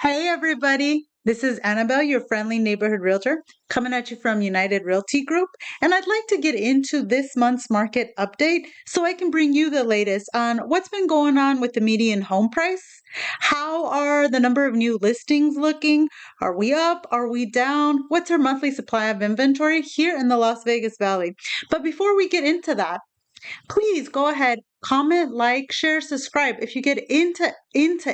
Hey, everybody. This is Annabelle, your friendly neighborhood realtor, coming at you from United Realty Group. And I'd like to get into this month's market update so I can bring you the latest on what's been going on with the median home price. How are the number of new listings looking? Are we up? Are we down? What's our monthly supply of inventory here in the Las Vegas Valley? But before we get into that, please go ahead, comment, like, share, subscribe if you get into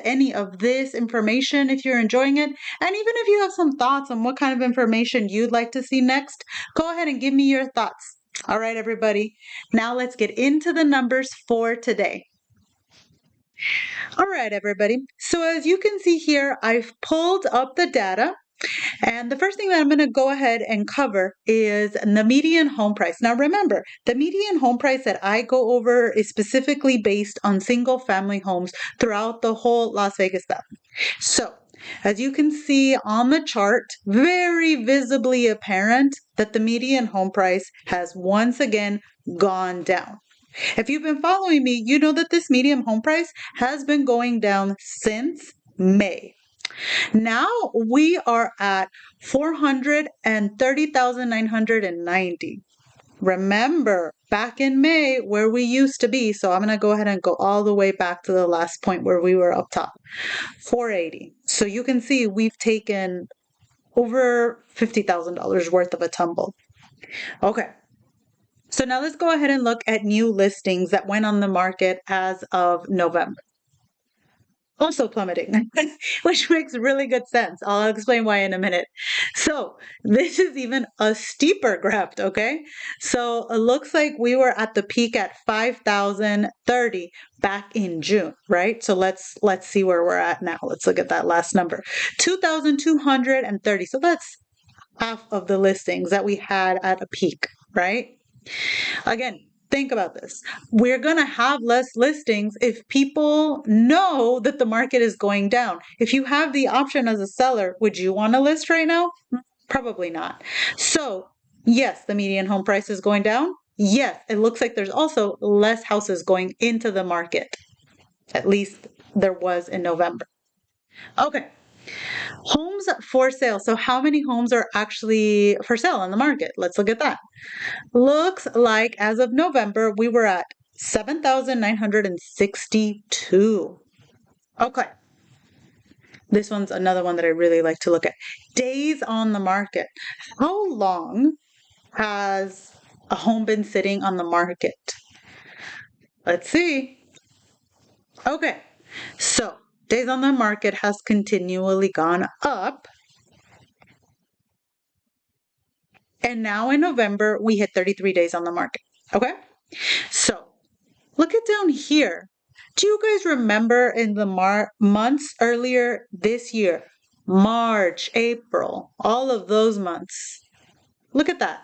any of this information, if you're enjoying it, and even if you have some thoughts on what kind of information you'd like to see next, go ahead and give me your thoughts. All right, everybody. Now let's get into the numbers for today. All right, everybody. So as you can see here, I've pulled up the data. And the first thing that I'm going to go ahead and cover is the median home price. Now, remember, the median home price that I go over is specifically based on single family homes throughout the whole Las Vegas Valley. So, as you can see on the chart, very visibly apparent that the median home price has once again gone down. If you've been following me, you know that this median home price has been going down since May. Now we are at 430,990. Remember back in May where we used to be. So I'm going to go ahead and go all the way back to the last point where we were up top, 480. So you can see we've taken over $50,000 worth of a tumble. Okay. So now let's go ahead and look at new listings that went on the market as of November. Also plummeting, which makes really good sense. I'll explain why in a minute. So this is even a steeper graph, okay? So it looks like we were at the peak at 5,030 back in June, right? So let's see where we're at now. Let's look at that last number, 2,230. So that's half of the listings that we had at a peak, right? Again, think about this. We're going to have less listings if people know that the market is going down. If you have the option as a seller, would you want to list right now? Probably not. So, yes, the median home price is going down. Yes, it looks like there's also less houses going into the market. At least there was in November. Okay. Homes for sale. So, how many homes are actually for sale on the market? Let's look at that. Looks like as of November, we were at 7,962. Okay. This one's another one that I really like to look at. Days on the market. How long has a home been sitting on the market? Let's see. Okay. So, days on the market has continually gone up. And now in November, we hit 33 days on the market. Okay. So, look at down here. Do you guys remember in the months earlier this year, March, April, all of those months? Look at that.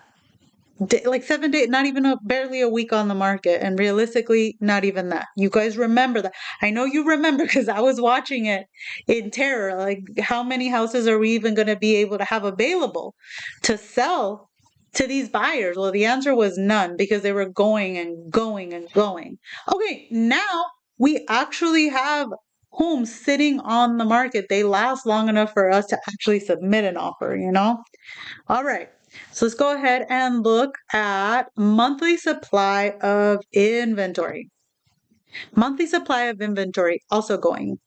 Like 7 days, not even barely a week on the market. And realistically, not even that. You guys remember that. I know you remember because I was watching it in terror. Like, how many houses are we even going to be able to have available to sell to these buyers? Well, the answer was none because they were going and going and going. Okay, now we actually have homes sitting on the market. They last long enough for us to actually submit an offer, you know? All right. So let's go ahead and look at monthly supply of inventory. Monthly supply of inventory also going.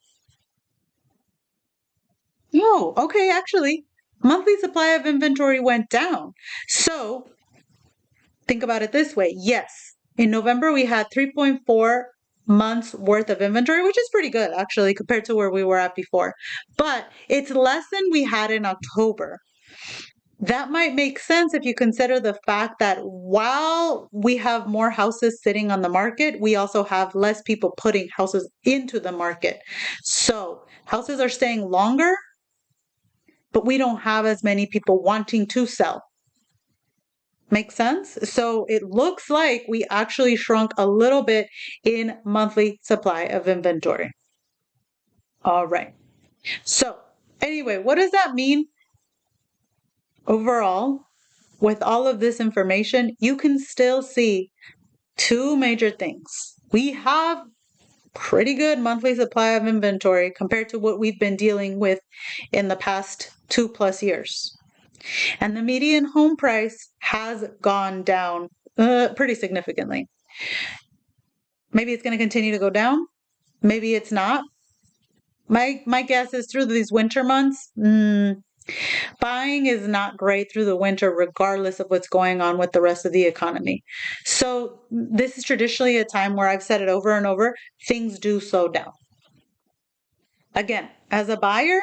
Oh, okay, actually, monthly supply of inventory went down. So think about it this way. Yes, in November we had 3.4 months worth of inventory, which is pretty good actually compared to where we were at before. But it's less than we had in October. That might make sense if you consider the fact that while we have more houses sitting on the market, we also have less people putting houses into the market. So houses are staying longer, but we don't have as many people wanting to sell. Make sense? So it looks like we actually shrunk a little bit in monthly supply of inventory. All right. So anyway, what does that mean? Overall, with all of this information, you can still see two major things. We have pretty good monthly supply of inventory compared to what we've been dealing with in the past 2+ years. And the median home price has gone down pretty significantly. Maybe it's going to continue to go down. Maybe it's not. My guess is through these winter months, buying is not great through the winter, regardless of what's going on with the rest of the economy. So this is traditionally a time where I've said it over and over, things do slow down. Again, as a buyer,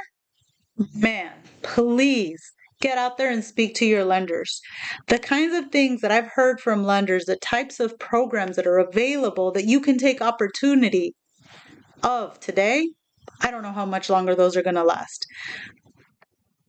man, please get out there and speak to your lenders. The kinds of things that I've heard from lenders, the types of programs that are available that you can take opportunity of today, I don't know how much longer those are going to last.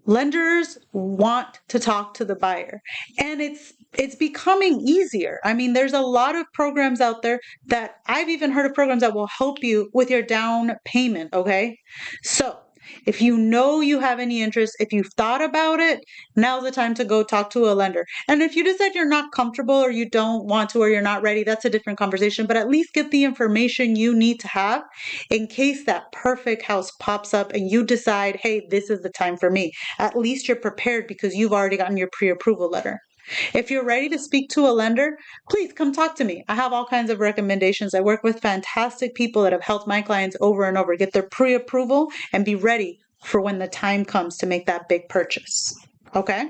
Lenders want to talk to the buyer, and it's becoming easier. I mean, there's a lot of programs out there that I've even heard of programs that will help you with your down payment, okay? So, if you know you have any interest, if you've thought about it, now's the time to go talk to a lender. And if you decide you're not comfortable or you don't want to or you're not ready, that's a different conversation, but at least get the information you need to have in case that perfect house pops up and you decide, hey, this is the time for me. At least you're prepared because you've already gotten your pre-approval letter. If you're ready to speak to a lender, please come talk to me. I have all kinds of recommendations. I work with fantastic people that have helped my clients over and over get their pre-approval and be ready for when the time comes to make that big purchase. Okay?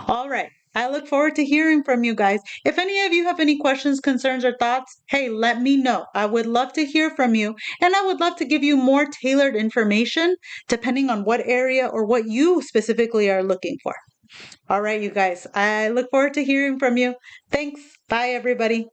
All right. I look forward to hearing from you guys. If any of you have any questions, concerns, or thoughts, hey, let me know. I would love to hear from you, and I would love to give you more tailored information depending on what area or what you specifically are looking for. All right, you guys, I look forward to hearing from you. Thanks. Bye, everybody.